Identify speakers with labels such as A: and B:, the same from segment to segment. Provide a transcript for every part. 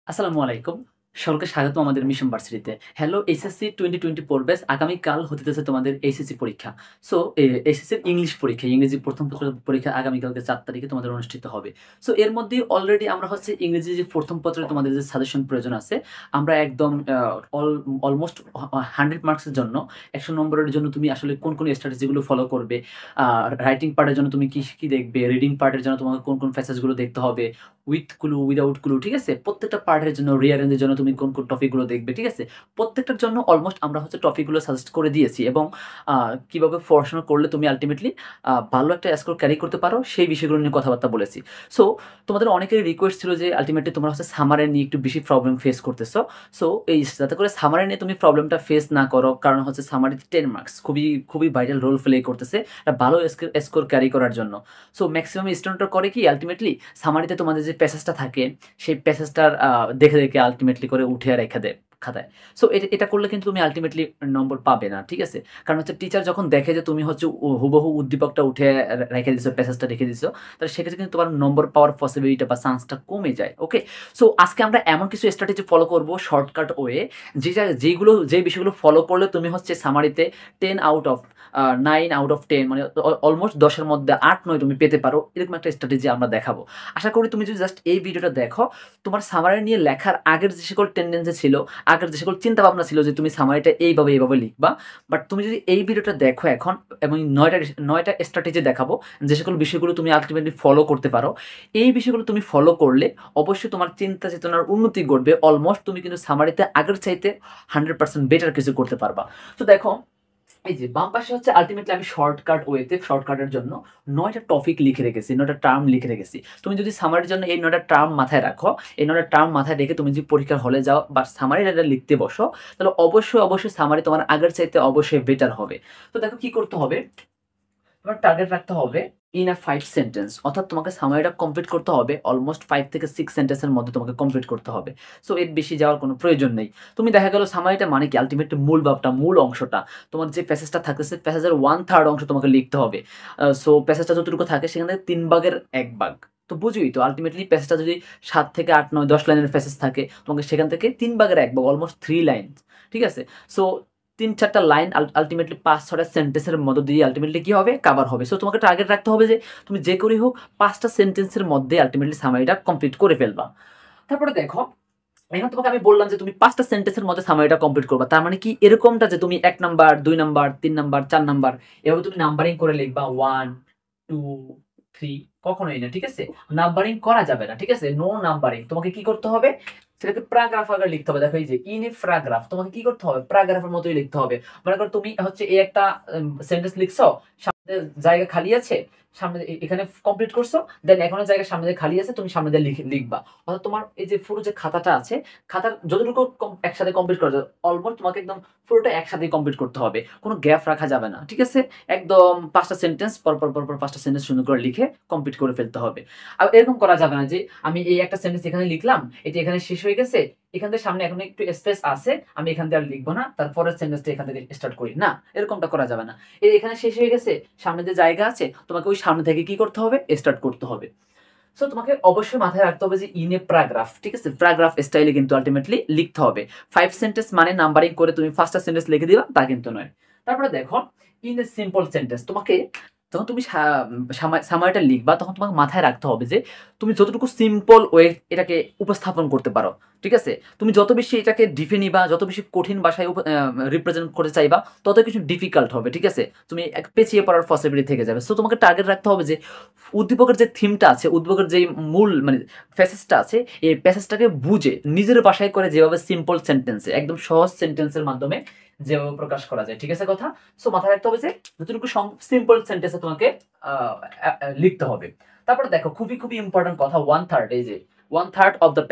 A: আসসালামু আলাইকুম। সকলকে স্বাগতম আমাদের মিশন ভার্সিটিতে। হ্যালো এইচএসসি 2024 ব্যাচ আগামীকাল হতেছে তোমাদের এইচএসসি পরীক্ষা। সো এইচএসসির ইংলিশ পরীক্ষা, ইংরেজি ১ম পত্রের পরীক্ষা আগামীকালকে ৪ তারিখে তোমাদের অনুষ্ঠিত হবে। সো এর মধ্যে অলরেডি আমরা ইংরেজি যে ১ম পত্রে তোমাদের যে সাজেশন প্রয়োজন আছে, আমরা একদম অলমোস্ট 100 মার্কসের জন্য ১০০ নম্বরের জন্য তুমি আসলে কোন স্ট্র্যাটেজি গুলো ফলো করবে, আ রাইটিং পার্টের জন্য তুমি কি দেখবে, রিডিং পার্টের জন্য তোমাকে কোন প্যাসেজ গুলো দেখতে হবে, উইথ ক্লু, উইথআউট ক্লু, ঠিক আছে? প্রত্যেকটা পার্টের জন্য রিঅ্যারেঞ্জ এর জন্য তুমি কোন টপিক গুলো দেখবে, ঠিক আছে? প্রত্যেকটার জন্য অলমোস্ট আমরা টপিক গুলো সাজেস্ট করে দিয়েছি এবং আ কিভাবে পড়াশোনা করলে তুমি আল্টিমেটলি ভালো একটা স্কোর ক্যারি করতে পারো সেই বিষয়গুলো নিয়ে কথাবার্তা বলেছি। সো তোমাদের অনেকেরই রিকোয়েস্ট ছিল যে আল্টিমেটলি তোমরা সামারে নিয়ে একটু বেশি প্রবলেম ফেস করতেছো। সো যাতে করে সামারে নিয়ে তুমি প্রবলেমটা ফেস না করো, কারণ সামারিতে 10 মার্কস খুবই ভাইটাল রোল প্লে করতেছে একটা ভালো স্কোর ক্যারি করার জন্য। সো ম্যাক্সিমাম স্টুডেন্টরা করে কি আল্টিমেটলি সামারিতে তোমাদের যে প্যাসেজটা থাকে সেই প্যাসেজটার দেখে আল্টিমেটলি করে উঠিয়ে রেখে দেয় খাতায়। সো এটা করলে কিন্তু তুমি আল্টিমেটলি নম্বর পাবে না, ঠিক আছে? কারণ টিচার যখন দেখে যে তুমি হুবহু উদ্দীপকটা উঠে রেখে দিছো, প্যাসেজটা রেখে দিছো, তাহলে সেক্ষেত্রে কিন্তু তোমার নম্বর পাওয়ার পসিবিলিটি বা চান্সটা কমে যায়। ওকে? সো আজকে আমরা এমন কিছু স্ট্র্যাটেজি ফলো করব শর্টকাট ওয়ে, যে বিষয়গুলো ফলো করলে তুমি সামারিতে 10 আউট অফ 9 আউট অফ 10 মানে অলমোস্ট 10 এর মধ্যে 8-9 তুমি পেতে পারো। এরকম একটা স্ট্র্যাটেজি আমরা দেখাবো। আশা করি তুমি যদি জাস্ট এই ভিডিওটা দেখো, তোমার সামারি নিয়ে লেখার আগের যে সকল টেনডেন্সি ছিল, আগের যে সকল চিন্তাভাবনা ছিল যে তুমি সামারিটা এইভাবে লিখবা, বাট তুমি যদি এই ভিডিওটা দেখো এখন এবং 9টা স্ট্র্যাটেজি দেখাবো, যে সকল বিষয়গুলো তুমি আল্টিমেটলি ফলো করতে পারো। এই বিষয়গুলো তুমি ফলো করলে অবশ্যই তোমার চিন্তা চেতনার উন্নতি ঘটবে। অলমোস্ট তুমি কিন্তু সামারিতে আগের চাইতে 100% বেটার কিছু করতে পারবা। তো দেখো, এই যে বাম পাশে আল্টিমেটলি আমি শর্টকাটের জন্য 9টা টপিক লিখে রেখেছি, 9টা টার্ম লিখে রেখেছি। তুমি যদি সামারির জন্য এই 9টা টার্ম মাথায় রাখো, এই 9টা টার্ম মাথায় রেখে তুমি যদি পরীক্ষার হলে যাও বা সামারির এটা লিখতে বসো, তাহলে অবশ্যই সামারি তোমার আগের চাইতে অবশ্যই বেটার হবে। তো দেখো কি করতে হবে, তোমার টার্গেট রাখতে হবে ইন আ 5 সেন্টেন্স, অর্থাৎ তোমাকে সামারিটা কমপ্লিট করতে হবে অলমোস্ট 5 থেকে 6 সেন্টেন্সের মধ্যে তোমাকে কমপ্লিট করতে হবে। সো এর বেশি যাওয়ার কোনো প্রয়োজন নেই। তুমি দেখা গেল সামারিটা মানে কি আল্টিমেটলি মূল ভাবটা, মূল অংশটা, তোমার যে প্যাসেজটা থাকতেছে প্যাসেজের 1/3 অংশ তোমাকে লিখতে হবে। সো প্যাসেজটা যতটুকু থাকে সেখান থেকে 3 ভাগের 1 ভাগ। তো বুঝোই তো আল্টিমেটলি প্যাসেজটা যদি 7 থেকে 8, 9, 10 লাইনের প্যাসেজ থাকে, তোমাকে সেখান থেকে 3 ভাগের 1 ভাগ অলমোস্ট 3 লাইন। ঠিক আছে? সো ৩-৪টা লাইন আল্টিমেটলি ৫-৬টা সেন্টেন্সের মধ্য দিয়ে আল্টিমেটলি কি হবে? কাভার হবে। সো তোমাকে টার্গেট রাখতে হবে যে তুমি যে করেই হোক ৫টা সেন্টেন্সের মধ্যে আল্টিমেটলি সামারিটা কমপ্লিট করে ফেলবা। তারপরে দেখো, এখন তোমাকে আমি বললাম যে তুমি ৫টা সেন্টেন্সের মধ্যে সামারিটা কমপ্লিট করবা। তার মানে কি এরকমটা যে তুমি ১ নাম্বার, ২ নাম্বার, ৩ নাম্বার, ৪ নাম্বার এভাবে তুমি নাম্বারিং করে লিখবা ১, ২, ৩, কখনোই না। ঠিক আছে? নাম্বারিং করা যাবে না। ঠিক আছে? No numbering. তোমাকে কি করতে হবে? সেটাকে প্যারাগ্রাফ আকারে লিখতে হবে। দেখো এই যে ইন এ প্যারাগ্রাফ, তোমাকে কি করতে হবে? প্যারাগ্রাফের মতোই লিখতে হবে। মনে করো তুমি এই একটা সেন্টেন্স লিখছো, সামনে জায়গা খালি আছে, সামনে এখানে কমপ্লিট করছো, দেন এখনো জায়গা সামনে দিয়ে খালি আছে, তুমি সামনে দিয়ে লিখবা। অর্থাৎ তোমার এই যে পুরো যে খাতাটা আছে, খাতার যতটুকু একসাথে কমপ্লিট করা যায় অলমোস্ট তোমাকে একদম পুরোটা একসাথেই কমপ্লিট করতে হবে। কোনো গ্যাপ রাখা যাবে না। ঠিক আছে? একদম ৫টা সেন্টেন্স পরপর ৫টা সেন্টেন্স সুন্দর করে লিখে কমপ্লিট করে ফেলতে হবে। আর এরকম করা যাবে না যে আমি এই একটা সেন্টেন্স এখানে লিখলাম, এটি এখানে শেষ হয়ে গেছে, এখান থেকে সামনে এখন একটু স্পেস আছে, আমি এখান থেকে আর লিখবো না, তারপরের সেন্টেন্সটা এখান থেকে স্টার্ট করি না, এরকমটা করা যাবে না। এখানে শেষ হয়ে গেছে, সামনে যে জায়গা আছে তোমাকে ওই সামনে থেকে কি করতে হবে? স্টার্ট করতে হবে। সো তোমাকে অবশ্যই মাথায় রাখতে হবে যে ইন এ প্যারাগ্রাফ, ঠিক আছে? প্যারাগ্রাফ স্টাইলে কিন্তু আলটিমেটলি লিখতে হবে। 5 সেন্টেন্স মানে নাম্বারিং করে তুমি 5টা সেন্টেন্স লিখে দিবা তা কিন্তু নয়। তারপরে দেখো, ইন এ সিম্পল সেন্টেন্স, তোমাকে যখন তুমি সামারিটা লিখবা তখন তোমাকে মাথায় রাখতে হবে যে তুমি যতটুকু সিম্পল ওয়ে এটাকে উপস্থাপন করতে পারো, ঠিক আছে? তুমি যত বেশি এটাকে ডিপে নিবা, যত বেশি কঠিন ভাষায় রিপ্রেজেন্ট করতে চাইবা, তত কিছু ডিফিকাল্ট হবে, ঠিক আছে? তুমি পেছিয়ে পড়ার পসিবিলিটি থেকে যাবে। সো তোমাকে টার্গেট রাখতে হবে যে উদ্দীপকের যে থিমটা আছে, উদ্দীপকের যে মূল মানে প্যাসেজটা আছে, এই প্যাসেজটাকে বুঝে নিজের ভাষায় করে যেভাবে সিম্পল সেন্টেন্সে, একদম সহজ সেন্টেন্সের মাধ্যমে যেভাবে প্রকাশ করা যায়, ঠিক আছে কথা? সো মাথায় রাখতে হবে যে যতটুকু সিম্পল সেন্টেন্সে তোমাকে লিখতে হবে। তারপরে দেখো, খুবই ইম্পর্টেন্ট কথা, 1/3, এই যে 1/3 অফ দ্য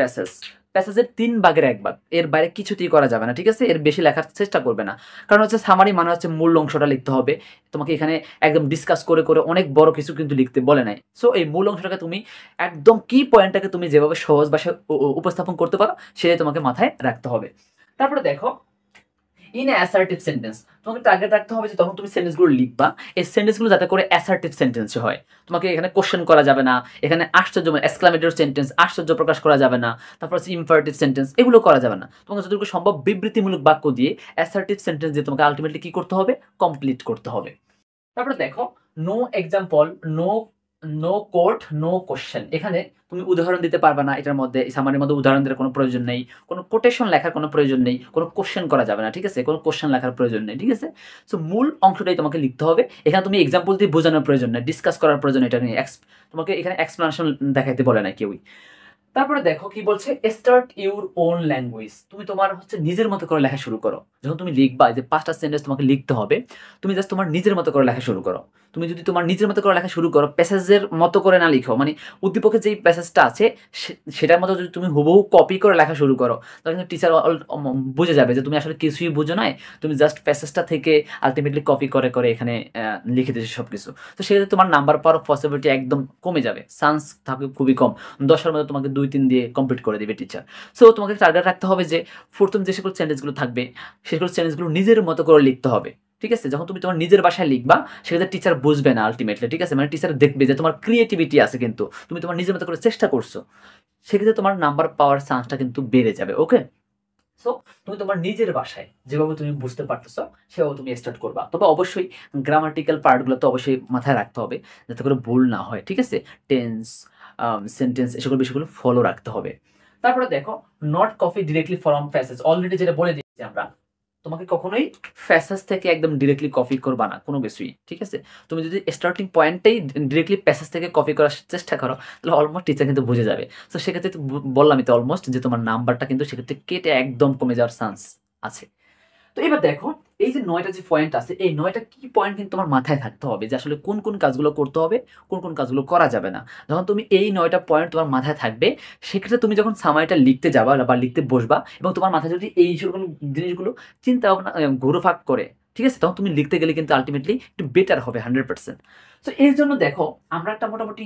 A: প্যাসেজের 3 ভাগের 1 ভাগ, এর বাইরে কিছুতেই করা যাবে না, ঠিক আছে? এর বেশি লেখার চেষ্টা করবে না। কারণ সামারি মানে মূল অংশটা লিখতে হবে। তোমাকে এখানে একদম ডিসকাস করে অনেক বড় কিছু কিন্তু লিখতে বলে নাই। সো এই মূল অংশটাকে তুমি একদম কি পয়েন্টটাকে তুমি যেভাবে সহজ ভাষায় উপস্থাপন করতে পারো সেটাই তোমাকে মাথায় রাখতে হবে। তারপরে দেখো, ইন অ্যাসার্টিভ সেন্টেন্স। তোমাকে টার্গেট রাখতে হবে যে তখন তুমি সেন্টেন্সগুলো লিখবা, এই সেন্টেন্সগুলো যাতে করে অ্যাসার্টিভ সেন্টেন্স হয়। তোমাকে এখানে কোশ্চেন করা যাবে না, এখানে আশ্চর্য এক্সক্লামেটরি সেন্টেন্স আশ্চর্য প্রকাশ করা যাবে না, তারপর হচ্ছে ইম্পারেটিভ সেন্টেন্স এগুলো করা যাবে না। তোমাকে যতটুকু সম্ভব বিবৃতিমূলক বাক্য দিয়ে অ্যাসার্টিভ সেন্টেন্স দিয়ে তোমাকে আলটিমেটলি কি করতে হবে, কমপ্লিট করতে হবে। তারপরে দেখো no example, no no quote, no question. এখানে তুমি উদাহরণ দিতে পারবে না, এটার মধ্যে সামারির মধ্যে উদাহরণ দেওয়ার কোনো প্রয়োজন নেই, কোনো কোটেশন লেখার কোনো প্রয়োজন নেই, কোনো কোশ্চেন করা যাবে না, ঠিক আছে, কোনো কোশ্চেন লেখার প্রয়োজন নেই, ঠিক আছে। সো মূল অংশটাই তোমাকে লিখতে হবে। এখানে তুমি এক্সাম্পল দিয়ে বোঝানোর প্রয়োজন নেই, ডিসকাস করার প্রয়োজন এটা নিয়ে তোমাকে এখানে এক্সপ্লেনেশন দেখাইতে বলে না কেউই। তারপরে দেখো কি বলছে, স্টার্ট ইউর ওন ল্যাঙ্গুয়েজ। তুমি তোমার হচ্ছে নিজের মতো করে লেখা শুরু করো। যখন তুমি লিখবা যে 5টা সেন্টেন্স তোমাকে লিখতে হবে, তুমি জাস্ট তোমার নিজের মতো করে লেখা শুরু করো। তুমি যদি তোমার নিজের মতো করে লেখা শুরু করো, প্যাসেজের মতো করে না লিখো, মানে উদ্দীপকের যেই প্যাসেজটা আছে সেটার মতো যদি তুমি হুবহু কপি করে লেখা শুরু করো, তাহলে কিন্তু টিচার বুঝে যাবে যে তুমি আসলে কিছুই বুঝো নাই, তুমি জাস্ট প্যাসেজটা থেকে আলটিমেটলি কপি করে করে এখানে লিখে দিয়েছো সব কিছু। তো সেক্ষেত্রে তোমার নাম্বার পাওয়ার পসিবিলিটি একদম কমে যাবে, চান্স থাকে খুবই কম। 10-এর মধ্যে তোমাকে 2-3 দিয়ে কমপ্লিট করে দেবে টিচার। সো তোমাকে টার্গেট রাখতে হবে যে প্রথম যে সকল সেন্টেন্সগুলো থাকবে সেগুলো সেন্টেন্সগুলো নিজের মতো করে লিখতে হবে, ঠিক আছে। যখন তুমি তোমার নিজের ভাষায় লিখবা সেক্ষেত্রে টিচার বুঝবে না আলটিমেটলি, ঠিক আছে, মানে টিচার দেখবে যে তোমার ক্রিয়েটিভিটি আছে, কিন্তু তুমি তোমার নিজের মতো করে চেষ্টা করছো, সেক্ষেত্রে তোমার নাম্বার পাওয়ার চান্সটা কিন্তু বেড়ে যাবে। ওকে, সো তুমি তোমার নিজের ভাষায় যেভাবে তুমি বুঝতে পারতেছো সেভাবে তুমি স্টার্ট করবা। তবে অবশ্যই গ্রামাটিক্যাল পার্টগুলো তো অবশ্যই মাথায় রাখতে হবে যাতে করে ভুল না হয়, ঠিক আছে। টেন্স, সেন্টেন্স এই সকল বিষয়গুলো ফলো রাখতে হবে। তারপরে দেখো not copy directly from passage. Already যেটা বলে দিয়েছি আমরা, তোমাকে কখনোই প্যাসেজ থেকে একদম ডিরেক্টলি কপি করবা না কোনো কিছুই, ঠিক আছে। তুমি যদি স্টার্টিং পয়েন্টটাই ডিরেক্টলি প্যাসেজ থেকে কপি করার চেষ্টা করো তাহলে অলমোস্ট টিচার কিন্তু বুঝে যাবে। তো সেক্ষেত্রে তো বললামই তো অলমোস্ট যে তোমার নাম্বারটা কিন্তু সেক্ষেত্রে কেটে একদম কমে যাওয়ার চান্স আছে। তো এবার দেখো এই যে 9টা যে পয়েন্ট আছে, এই 9টা কি পয়েন্ট কিন্তু তোমার মাথায় থাকতে হবে যে আসলে কোন কোন কাজগুলো করতে হবে, কোন কোন কাজগুলো করা যাবে না। যখন তুমি এই 9টা পয়েন্ট তোমার মাথায় থাকবে, সেক্ষেত্রে তুমি যখন সামারিটা লিখতে যাবা বা লিখতে বসবা এবং তোমার মাথায় যদি এই সকল জিনিসগুলো চিন্তা ভাবনা ঘুরোফাক করে, ঠিক আছে, তখন তুমি লিখতে গেলে কিন্তু আলটিমেটলি একটু বেটার হবে 100%। তো এর জন্য দেখো আমরা একটা মোটামুটি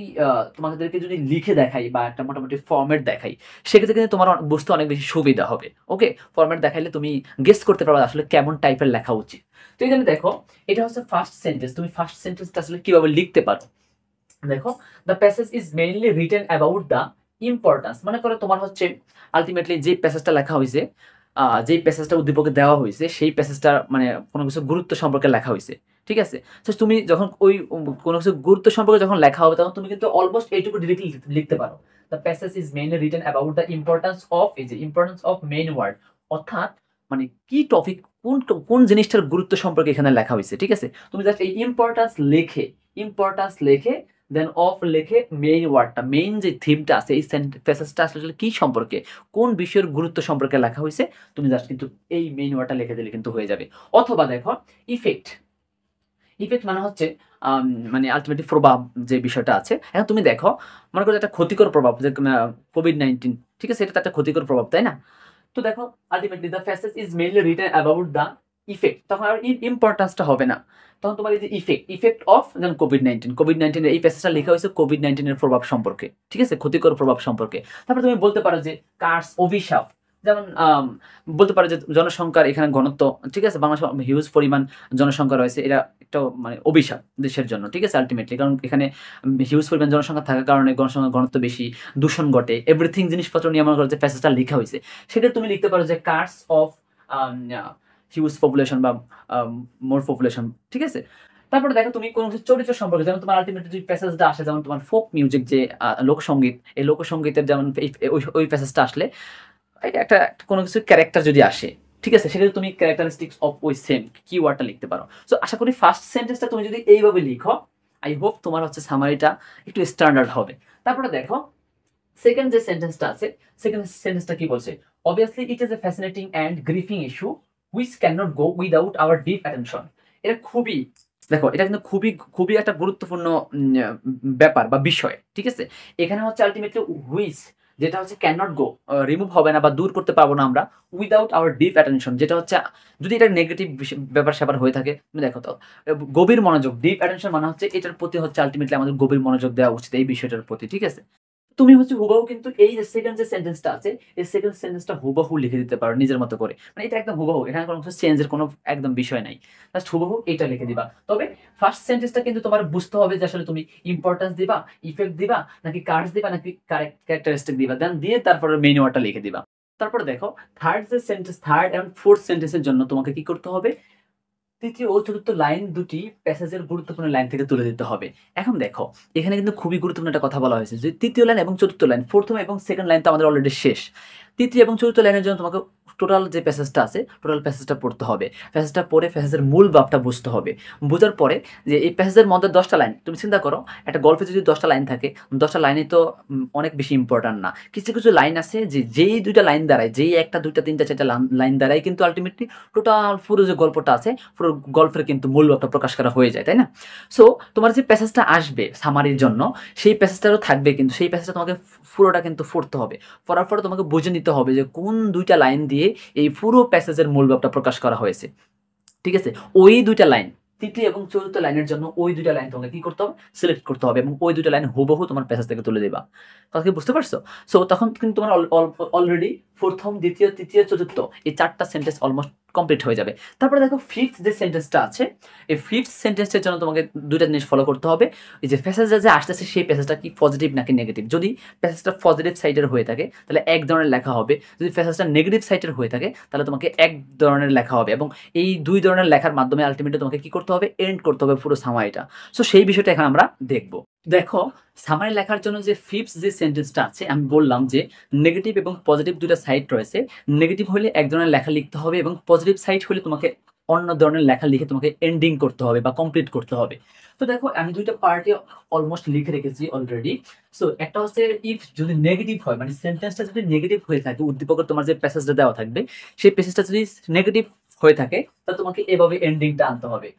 A: তোমাদেরকে যদি লিখে দেখাই বা একটা মোটামুটি ফর্মেট দেখাই, সেক্ষেত্রে কিন্তু তোমার বুঝতে অনেক বেশি সুবিধা হবে। ওকে, ফর্মেট দেখাইলে তুমি গেস করতে পারবে আসলে কেমন টাইপের লেখা উচিত। তো এখানে দেখো এটা হচ্ছে ফার্স্ট সেন্টেন্স, তুমি ফার্স্ট সেন্টেন্সটা আসলে কিভাবে লিখতে পারো। দেখো the passage is mainly written about the importance. মনে করো তোমার হচ্ছে আলটিমেটলি যে প্যাসেজটা লেখা হয়েছে, যেই প্যাসেজটা উদ্দীপকে দেওয়া হয়েছে সেই প্যাসেজটা মানে কোনো কিছু গুরুত্ব সম্পর্কে লেখা হয়েছে, ঠিক আছে। তো তুমি যখন ওই কোনো কিছু গুরুত্ব সম্পর্কে যখন লেখা হবে তখন তুমি কিন্তু অলমোস্ট এইটুকু ডিরেক্টলি লিখতে পারো। The passage is mainly written about the importance of, এই যে ইম্পর্টেন্স অফ মেইন ওয়ার্ড, অর্থাৎ মানে কি টপিক, কোন কোন জিনিসটার গুরুত্ব সম্পর্কে এখানে লেখা হয়েছে, ঠিক আছে। তুমি জাস্ট এই ইম্পর্টেন্স লেখে দেন অফ লেখে মেইন ওয়ার্ডটা, মেইন যে থিমটা আছে এই প্যাসেজটা আসলে কি সম্পর্কে, কোন বিষয়ের গুরুত্ব সম্পর্কে লেখা হয়েছে, তুমি জাস্ট কিন্তু এই মেইন ওয়ার্ডটা লিখে দিলে কিন্তু হয়ে যাবে। অথবা দেখো ইফেক্ট, ইফেক্ট মানে হচ্ছে মানে আলটিমেটলি প্রভাব যে বিষয়টা আছে। এখন তুমি দেখো মনে করো একটা ক্ষতিকর প্রভাব যে কোভিড-19, ঠিক আছে, এটা তো একটা ক্ষতিকর প্রভাব, তাই না। তো দেখো ultimately the passage is mainly written about the effect, তখন আর ইম্পর্টেন্সটা হবে না, তখন তোমার এই যে ইফেক্ট অফ যেমন কোভিড-19 এই প্যাসেজটা লেখা হয়েছে কোভিড-19 এর প্রভাব সম্পর্কে, ঠিক আছে, ক্ষতিকর প্রভাব সম্পর্কে। তারপরে তুমি বলতে পারো যে কার্স, অভিশাপ, যেমন বলতে পারো যে জনসংখ্যার এখানে ঘনত্ব, ঠিক আছে, বাংলাদেশে হিউজ পরিমাণ জনসংখ্যা রয়েছে, এটা একটা মানে অভিশাপ দেশের জন্য, ঠিক আছে, আলটিমেটলি কারণ এখানে হিউজ পরিমাণ জনসংখ্যা থাকার কারণে জনসংখ্যার ঘনত্ব বেশি, দূষণ ঘটে, এভরিথিং জিনিসপত্র নিয়ে মনে করো যে প্যাসেজটা লেখা হয়েছে, সেটা তুমি লিখতে পারো যে কার্স অফ হিউজ পপুলেশন বা মোর পপুলেশন, ঠিক আছে। তারপরে দেখো তুমি কোনো কিছু চরিত্র সম্পর্কে, যেমন তোমার আলটিমেটলি যে প্যাসেজটা আসে, যেমন তোমার ফোক মিউজিক যে লোকসঙ্গীত, এই লোকসঙ্গীতের যেমন ওই প্যাসেজটা আসলে একটা কোনো কিছু ক্যারেক্টার যদি আসে, ঠিক আছে, সেক্ষেত্রে তুমি ক্যারেক্টারিস্টিক্স অফ ওই সেম কিওয়ার্ডটা লিখতে পারো। সো আশা করি ফার্স্ট সেন্টেন্সটা তুমি যদি এইভাবে লিখো, আই হোপ তোমার হচ্ছে সামারিটা একটু স্ট্যান্ডার্ড হবে। তারপরে দেখো সেকেন্ড যে সেন্টেন্সটা আছে, সেকেন্ড সেন্টেন্সটা কি বলছে, obviously it is a fascinating and grieving issue which can not go without our deep attention. এটা খুবই, দেখো এটা কিন্তু খুবই খুবই একটা গুরুত্বপূর্ণ ব্যাপার বা বিষয়, ঠিক আছে। এখানে হচ্ছে আলটিমেটলি হুইচ যেটা হচ্ছে ক্যান নট গো, রিমুভ হবে না বা দূর করতে পারবো না আমরা, উইদাউট আওয়ার ডিপ অ্যাটেনশন, যেটা হচ্ছে যদি এটা নেগেটিভ ব্যাপার স্যাপার হয়ে থাকে, তুমি দেখো তো গভীর মনোযোগ, ডিপ অ্যাটেনশন মানে হচ্ছে এটার প্রতি হচ্ছে আলটিমেটলি আমাদের গভীর মনোযোগ দেওয়া উচিত এই বিষয়টার প্রতি, ঠিক আছে। তুমি হচ্ছে হুবহু কিন্তু এই যে সেকেন্ড যে সেন্টেন্সটা আছে এই সেকেন্ড সেন্টেন্সটা হুবহু লিখে দিতে পারো নিজের মতো করে, মানে এটা একদম হুবহু, এখানে কোনো চেঞ্জের কোনো একদম বিষয় নাই, জাস্ট হুবহু এটা লিখে দিবা। তবে ফার্স্ট সেন্টেন্সটা কিন্তু তোমার বুঝতে হবে যে আসলে তুমি ইম্পর্টেন্স দিবা, ইফেক্ট দিবা, নাকি কার্ডস দিবা, নাকি ক্যারেক্টারিস্টিক দিবা, দেন দিয়ে তারপরে মেইন ওয়ার্ডটা লিখে দিবা। তারপরে দেখো থার্ড যে সেন্টেন্স, থার্ড এন্ড ফোর্থ সেন্টেন্সের জন্য তোমাকে কি করতে হবে, তৃতীয় ও চতুর্থ লাইন দুটি প্যাসেজের গুরুত্বপূর্ণ লাইন থেকে তুলে দিতে হবে। এখন দেখো এখানে কিন্তু খুবই গুরুত্বপূর্ণ একটা কথা বলা হয়েছে যে তৃতীয় লাইন এবং চতুর্থ লাইন, প্রথম এবং সেকেন্ড লাইন তো আমাদের অলরেডি শেষ, তৃতীয় এবং চতুর্থ লাইনের জন্য তোমাকে টোটাল যে প্যাসেজটা আছে টোটাল প্যাসেজটা পড়তে হবে। প্যাসেজটা পড়ে প্যাসেজের মূল ভাবটা বুঝতে হবে। বোঝার পরে যে এই প্যাসেজের মধ্যে 10টা লাইন, তুমি চিন্তা করো একটা গল্পে যদি 10টা লাইন থাকে, 10টা লাইনই তো অনেক বেশি ইম্পর্ট্যান্ট না। কিছু কিছু লাইন আছে যে যেই দুইটা লাইন দ্বারাই, যেই একটা দুইটা তিনটা চারটা লাইন দ্বারাই কিন্তু আলটিমেটলি টোটাল পুরো যে গল্পটা আছে পুরো গল্পের কিন্তু মূল ভাবটা প্রকাশ করা হয়ে যায়, তাই না? সো তোমার যে প্যাসেজটা আসবে সামারির জন্য সেই প্যাসেজটারও থাকবে, কিন্তু সেই প্যাসেজটা তোমাকে পুরোটা কিন্তু পড়তে হবে। পড়ার পরে তোমাকে বুঝে নিতে হবে যে কোন দুইটা লাইন দিয়ে এই পুরো প্যাসেজের মূল ভাবটা প্রকাশ করা হয়েছে। ঠিক আছে, ওই দুইটা লাইন, তৃতীয় এবং চতুর্থ লাইনের জন্য ওই দুইটা লাইন তোমাকে কি করতে হবে, সিলেক্ট করতে হবে এবং ওই দুইটা লাইন হুবহু তোমার প্যাসেজ থেকে তুলে দেবা। কথা কি বুঝতে পারছো? সো তখন কিন্তু তোমার অলরেডি প্রথম, দ্বিতীয়, তৃতীয়, চতুর্থ এই 4টা সেন্টেন্স অলমোস্ট কমপ্লিট হয়ে যাবে। তারপরে দেখো ফিফথ যে সেন্টেন্সটা আছে, এই ফিফথ সেন্টেন্সের জন্য তোমাকে দুইটা জিনিস ফলো করতে হবে। এই যে প্যাসেজটা যে আসতেছে সেই প্যাসেজটা কি পজিটিভ নাকি নেগেটিভ। যদি প্যাসেজটা পজিটিভ সাইডের হয়ে থাকে তাহলে এক ধরনের লেখা হবে, যদি প্যাসেজটা নেগেটিভ সাইডের হয়ে থাকে তাহলে তোমাকে এক ধরনের লেখা হবে, এবং এই দুই ধরনের লেখার মাধ্যমে আলটিমেটলি তোমাকে কি করতে হবে, এন্ড করতে হবে পুরো সামারিটা। সো সেই বিষয়টা এখন আমরা দেখব। দেখো সামারি লেখার জন্য যে ফিফথ যে সেন্টেন্সটা আছে, আমি বললাম যে নেগেটিভ এবং পজিটিভ দুইটা সাইড রয়েছে। নেগেটিভ হলে এক ধরনের লেখা লিখতে হবে এবং পজিটিভ সাইড হলে তোমাকে অন্য ধরনের লেখা লিখে তোমাকে এন্ডিং করতে হবে বা কমপ্লিট করতে হবে। তো দেখো আমি দুইটা পার্টে অলমোস্ট লিখে রেখেছি অলরেডি। সো একটা হচ্ছে ইফ যদি নেগেটিভ হয়, মানে সেন্টেন্সটা যদি নেগেটিভ হয়ে থাকে, উদ্দীপকের তোমার যে প্যাসেজটা দেওয়া থাকবে সেই প্যাসেজটা যদি নেগেটিভ হয়ে থাকে তাহলে তোমাকে এভাবে এন্ডিংটা আনতে হবে।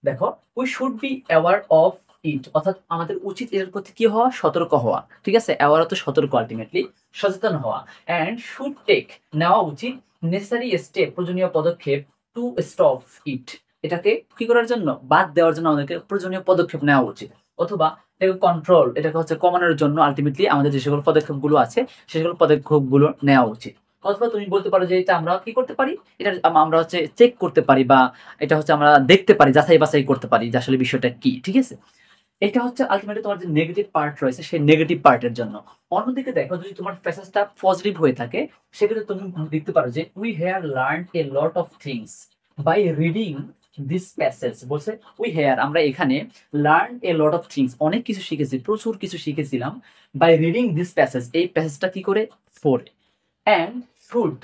A: দেখো we should be aware of it, অর্থাৎ আমাদের উচিত এর প্রতি কি হওয়া, সতর্ক হওয়া। ঠিক আছে, অ্যাওয়ার তো সতর্ক, আলটিমেটলি সচেতন হওয়া। অ্যান্ড শুড টেক, নেওয়া উচিত, নেসেসারি স্টেপ, প্রয়োজনীয় পদক্ষেপ, টু স্টপ ইট, এটাকে কি করার জন্য, বাদ দেওয়ার জন্য আমাদেরকে প্রয়োজনীয় পদক্ষেপ নেওয়া উচিত, অথবা এটাকে কন্ট্রোল, এটাকে হচ্ছে কমানোর জন্য আলটিমেটলি আমাদের যে সকল পদক্ষেপগুলো আছে সে সকল পদক্ষেপগুলো নেওয়া উচিত। অথবা তুমি বলতে পারো যে এটা আমরা কি করতে পারি, এটা আমরা হচ্ছে চেক করতে পারি, বা এটা হচ্ছে আমরা দেখতে পারি, যাচাই বাছাই করতে পারি যে আসলে বিষয়টা কি। ঠিক আছে, এটা হচ্ছে আলটিমেটলি তোমার যে নেগেটিভ পার্ট রয়েছে সেই নেগেটিভ পার্টের জন্য। অন্যদিকে দেখো যদি তোমার প্যাসেজটা পজিটিভ হয়ে থাকে সেক্ষেত্রে তুমি দেখতে পারো যে we have learn a lot of things by reading this passage. বলছে উই হ্যার, আমরা এখানে learn a lot of things, অনেক কিছু শিখেছি, প্রচুর কিছু শিখেছিলাম, বাই রিডিং দিস প্যাসেজ, এই প্যাসেজটা কি করে, পড়ে। অ্যান্ড শুড,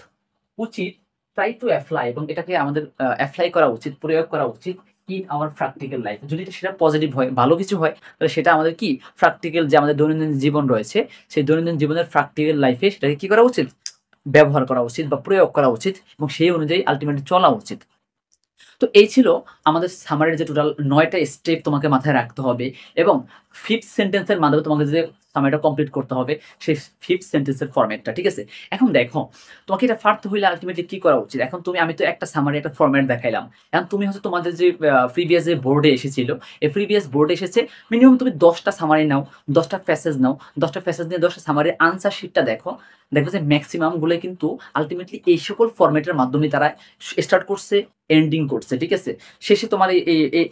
A: উচিত, ট্রাই টু অ্যাপ্লাই, এবং এটাকে আমাদের অ্যাপ্লাই করা উচিত, প্রয়োগ করা উচিত ইন আওয়ার প্র্যাকটিক্যাল লাইফ। যদি সেটা পজিটিভ হয়, ভালো কিছু হয়, তাহলে সেটা আমাদের কি প্র্যাকটিক্যাল যে আমাদের দৈনন্দিন জীবন রয়েছে সেই দৈনন্দিন জীবনের প্র্যাকটিক্যাল লাইফে সেটাকে কি করা উচিত, ব্যবহার করা উচিত বা প্রয়োগ করা উচিত, এবং সেই অনুযায়ী আলটিমেটলি চলা উচিত। তো এই ছিল আমাদের সামারির যে টোটাল 9টা স্টেপ তোমাকে মাথায় রাখতে হবে, এবং ফিফথ সেন্টেন্সের মাধ্যমে তোমাকে যে সামারিটা কমপ্লিট করতে হবে সেই ফিফথ সেন্টেন্সের ফরম্যাটটা। ঠিক আছে, এখন দেখো তোমাকে এটা পারতে হইলে আলটিমেটলি কি করা উচিত। এখন আমি তো একটা সামারি একটা ফরম্যাট দেখাইলাম, এখন তুমি হচ্ছে তোমাদের যে প্রিভিয়াস যে বোর্ডে এসেছিল, এই প্রিভিয়াস বোর্ডে এসেছে মিনিমাম তুমি 10টা সামারি নাও, 10টা প্যাসেজ নাও, 10টা প্যাসেজ নিয়ে 10টা সামারির আনসার শিটটা দেখো, দেখো যে ম্যাক্সিমাম গুলো কিন্তু আলটিমেটলি এই সকল ফরম্যাটের মাধ্যমে তারা স্টার্ট করছে, এন্ডিং করছে। ঠিক আছে, শেষে তোমার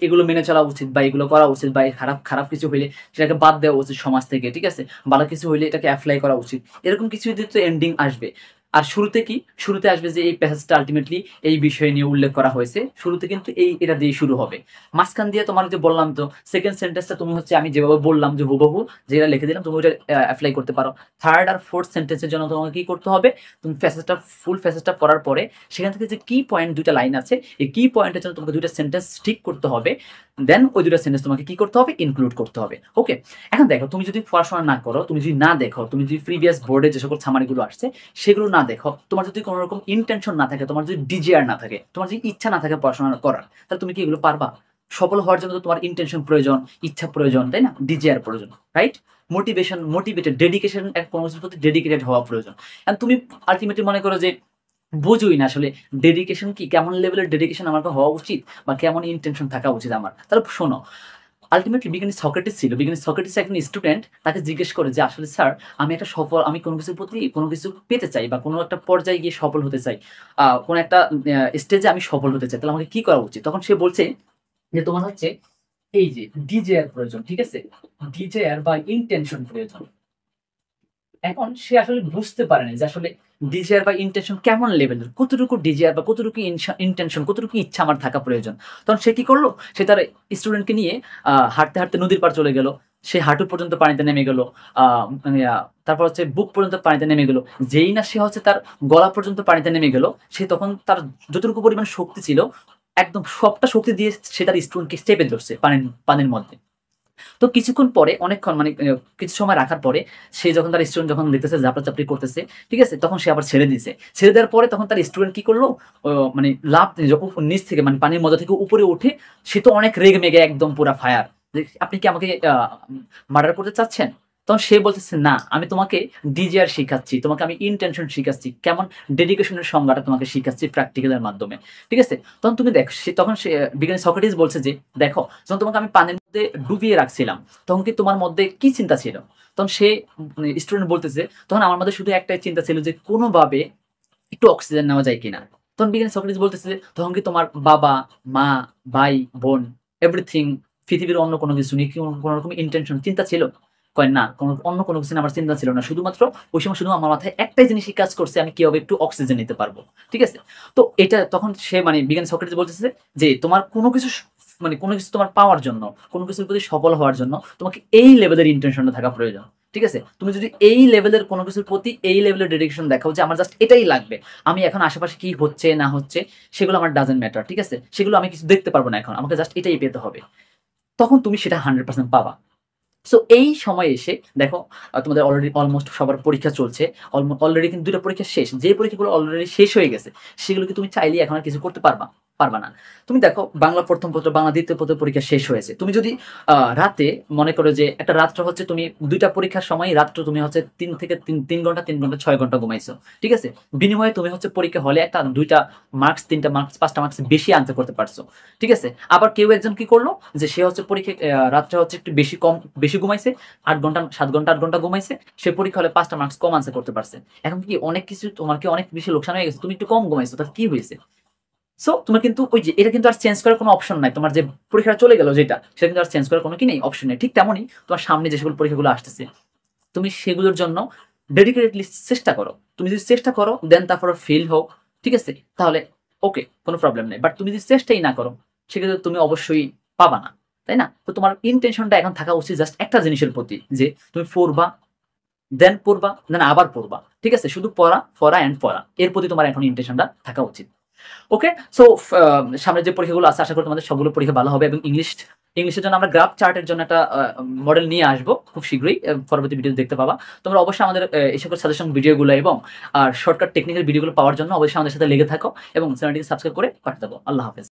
A: এগুলো মেনে চলা উচিত বা এগুলো করা উচিত, বা খারাপ খারাপ কিছু হইলে সেটাকে বাদ দেওয়া উচিত সমাজ থেকে। ঠিক আছে, ভালো কিছু হইলে এটাকে অ্যাপ্লাই করা উচিত, এরকম কিছু যদি তো এন্ডিং আসবে। আর শুরুতে কি, শুরুতে আসবে যে এই প্যাসেজটা আলটিমেটলি এই বিষয় নিয়ে উল্লেখ করা হয়েছে, শুরুতে কিন্তু এটা দিয়ে শুরু হবে। মাঝখান দিয়ে তোমার যে বললাম তো সেকেন্ড সেন্টেন্সটা তুমি হচ্ছে আমি যেভাবে বললাম যে হুবহু যেটা লিখে দিলাম তুমি ওটা অ্যাপ্লাই করতে পারো। থার্ড আর ফোর্থ সেন্টেন্সের জন্য তোমাকে কি করতে হবে, তুমি প্যাসেজটা ফুল প্যাসেজটা পড়ার পরে সেখান থেকে যে কি পয়েন্ট দুইটা লাইন আছে এই কি পয়েন্টের জন্য তোমাকে দুইটা সেন্টেন্স ঠিক করতে হবে, দেন ওই দুটো সেন্টেন্স তোমাকে কি করতে হবে, ইনক্লুড করতে হবে। ওকে, এখন দেখো তুমি যদি পড়াশোনা না করো, তুমি যদি না দেখো, তুমি যদি প্রিভিয়াস বোর্ডে যে সকল সামারিগুলো আসছে সেগুলো না দেখো, তোমার যদি কোনো রকম ইন্টেনশন না থাকে, তোমার যদি ডিজিআর না থাকে, তোমার যদি ইচ্ছা না থাকে পড়াশোনা করার, তাহলে তুমি কি এগুলো পারবা? সফল হওয়ার জন্য তো তোমার ইন্টেনশন প্রয়োজন, ইচ্ছা প্রয়োজন, তাই না, ডিজিআর প্রয়োজন, রাইট? মোটিভেশন, মোটিভেটেড, ডেডিকেশন, এক কোনো কিছুর প্রতি ডেডিকেটেড হওয়া প্রয়োজন। আর তুমি আলটিমেটলি মনে করো যে বুঝুই না আসলে ডেডিকেশন কি, কেমন লেভেলের ডেডিকেশন আমার হওয়া উচিত বা কেমন ইন্টেনশন থাকা উচিত আমার, তাহলে শোনো আলটিমেটলি বিজ্ঞানী সক্রেটিস ছিল। বিজ্ঞানী সক্রেটিস একজন স্টুডেন্ট, তাকে জিজ্ঞেস করে যে আসলে স্যার আমি একটা সফল, আমি কোনো কিছুর প্রতি কোনো কিছু পেতে চাই বা কোনো একটা পর্যায়ে গিয়ে সফল হতে চাই, কোনো একটা স্টেজে আমি সফল হতে চাই, তাহলে আমাকে কি করা উচিত? তখন সে বলছে যে তোমার হচ্ছে এই যে ডিজেআর প্রয়োজন, ঠিক আছে, ডিজেআর বা ইন্টেনশন প্রয়োজন। এখন সে আসলে বুঝতে পারেনি যে আসলে ডিজিআর বা ইন্টেনশন কেমন লেভেলের, কতটুকু ডিজিআর বা কতটুকু ইন্টেনশন, কতটুকু ইচ্ছা আমার থাকা প্রয়োজন। তখন সে কি করলো, সে তার স্টুডেন্টকে নিয়ে হাঁটতে হাঁটতে নদীর পাড় চলে গেল। সে হাঁটু পর্যন্ত পানিতে নেমে গেল, তারপর হচ্ছে বুক পর্যন্ত পানিতে নেমে গেল। যেই না সে হচ্ছে তার গলা পর্যন্ত পানিতে নেমে গেল, সে তখন তার যতটুকু পরিমাণ শক্তি ছিল একদম সবটা শক্তি দিয়ে সে তার স্টুডেন্টকে চেপে ধরছে পানির পানির মধ্যে। তো কিছুক্ষণ পরে, অনেকক্ষণ মানে কিছু সময় রাখার পরে, সে যখন তার স্টুডেন্ট যখন দেখতেছে চাপড়াচাপড়ি করতেছে, ঠিক আছে, তখন সে আবার ছেড়ে দিয়েছে। ছেড়ে দেওয়ার পরে তখন তার স্টুডেন্ট কি করলো, মানে লাফ যখন নিচ থেকে মানে পানির মধ্যে থেকে উপরে উঠে, সে তো অনেক রেগে মেগে একদম পুরা ফায়ার, যে আপনি কি আমাকে মার্ডার করতে চাচ্ছেন? তখন সে বলতেছে না, আমি তোমাকে ডিজিআর শিখাচ্ছি, তোমাকে আমি ইনটেনশন শিখাচ্ছি, কেমন ডেডিকেশনের সংজ্ঞাটা তোমাকে শিখাচ্ছি প্র্যাকটিক্যালের মাধ্যমে, ঠিক আছে। তখন তুমি দেখো, তখন সে বিজ্ঞানী সক্রেটিস বলছে যে দেখো, যখন তোমাকে আমি পানির মধ্যে ডুবিয়ে রাখছিলাম, তখন কি তোমার মধ্যে কি চিন্তা ছিল? তখন সে স্টুডেন্ট বলতেছে, তখন আমার মধ্যে শুধু একটাই চিন্তা ছিল যে কোনোভাবে একটু অক্সিজেন নেওয়া যায় কিনা। তখন বিজ্ঞানী সক্রেটিস বলতেছে যে তখন কি তোমার বাবা, মা, ভাই, বোন, এভরিথিং, পৃথিবীর অন্য কোনো কিছু নিয়ে কি কোনো রকম ইন্টেনশন, চিন্তা ছিল? কয় না, অন্য কোনো কিছু নিয়ে আমার চিন্তা ছিল না, শুধুমাত্র ওই সময় শুধু আমার মাথায় একটাই জিনিসই কাজ করছে, আমি কিভাবে একটু অক্সিজেন নিতে পারবো, ঠিক আছে। তো এটা তখন সে মানে বিজ্ঞানী সক্রেটিস বলতেছে যে তোমার কোনো কিছু মানে কোনো কিছু তোমার পাওয়ার জন্য, কোনো কিছুর প্রতি সফল হওয়ার জন্য তোমাকে এই লেভেলের ইন্টেনশনটা থাকা প্রয়োজন, ঠিক আছে। তুমি যদি এই লেভেলের কোনো কিছুর প্রতি এই লেভেলের ডেডিকেশন দেখাও যে আমার জাস্ট এটাই লাগবে, আমি এখন আশেপাশে কি হচ্ছে না হচ্ছে সেগুলো আমার ডাজেন্ট ম্যাটার, ঠিক আছে, সেগুলো আমি কিছু দেখতে পারবো না, এখন আমাকে জাস্ট এটাই পেতে হবে, তখন তুমি সেটা 100% পাবা। সো এই সময় এসে দেখো, তোমাদের অলরেডি অলমোস্ট সবার পরীক্ষা চলছে, অলরেডি কিন্তু 2টা পরীক্ষা শেষ। যে পরীক্ষাগুলো অলরেডি শেষ হয়ে গেছে সেগুলোকে তুমি চাইলেই এখন আর কিছু করতে পারবা পারবা না। তুমি দেখো, বাংলা প্রথম পত্র, বাংলা দ্বিতীয় পত্র পরীক্ষা শেষ হয়েছে। তুমি যদি রাতে মনে করো যে একটা রাত্র হচ্ছে তুমি 2টা পরীক্ষার সময় রাত্র তুমি হচ্ছে 3 ঘন্টা 6 ঘন্টা ঘুমাইছো, ঠিক আছে, বিনিময়ে তুমি হচ্ছে পরীক্ষা হলে একটা 2টা মার্কস, 3টা মার্কস, 5টা মার্কস বেশি আনসার করতে পারছো, ঠিক আছে। আবার কেউ একজন কি করলো, যে সে হচ্ছে পরীক্ষা রাত্রে হচ্ছে একটু বেশি ঘুমাইছে, 8 ঘন্টা 7 ঘন্টা 8 ঘন্টা ঘুমাইছে, সে পরীক্ষা হলে 5টা মার্কস কম আনসার করতে পারছে। এখন কি অনেক কিছু তোমার কি অনেক বেশি লোকসান হয়ে গেছে, তুমি একটু কম ঘুমাইছো, তাহলে কি হয়েছে? সো তোমার কিন্তু ওই যে এটা কিন্তু আর চেঞ্জ করার কোনো অপশন নাই, তোমার যে পরীক্ষাটা চলে গেল যেটা, সেটা কিন্তু আর চেঞ্জ করার কোনো কি নেই, অপশন নেই। ঠিক তেমনই তোমার সামনে যে সকল পরীক্ষাগুলো আসতেছে, তুমি সেগুলোর জন্য ডেডিকেটেডলি চেষ্টা করো। তুমি যদি চেষ্টা করো দেন তারপর ফেল হোক, ঠিক আছে, তাহলে ওকে, কোনো প্রবলেম নেই। বাট তুমি যদি চেষ্টাই না করো, সেক্ষেত্রে তুমি অবশ্যই পাবা না, তাই না? তো তোমার ইন্টেনশনটা এখন থাকা উচিত জাস্ট একটা জিনিসের প্রতি, যে তুমি পড়বা দেন আবার পড়বা, ঠিক আছে, শুধু পড়া অ্যান্ড পড়া, এর প্রতি তোমার এখন ইন্টেনশনটা থাকা উচিত। ওকে, সো সামনে যে পরীক্ষাগুলো আছে আশা করি তোমাদের সবগুলো পরীক্ষা ভালো হবে। এবং ইংলিশের জন্য আমরা গ্রাফ চার্টের জন্য একটা মডেল নিয়ে আসবো খুব শীঘ্রই, পরবর্তী ভিডিও দেখতে পাবা। তোমরা অবশ্যই আমাদের এই সকল সাজেশন ভিডিওগুলো এবং শর্টকাট টেকনিক্যাল ভিডিওগুলো পাওয়ার জন্য অবশ্যই আমাদের সাথে লেগে থাকো এবং চ্যানেলটিকে সাবস্ক্রাইব করে পাঠিয়ে দেবো। আল্লাহ হাফেজ।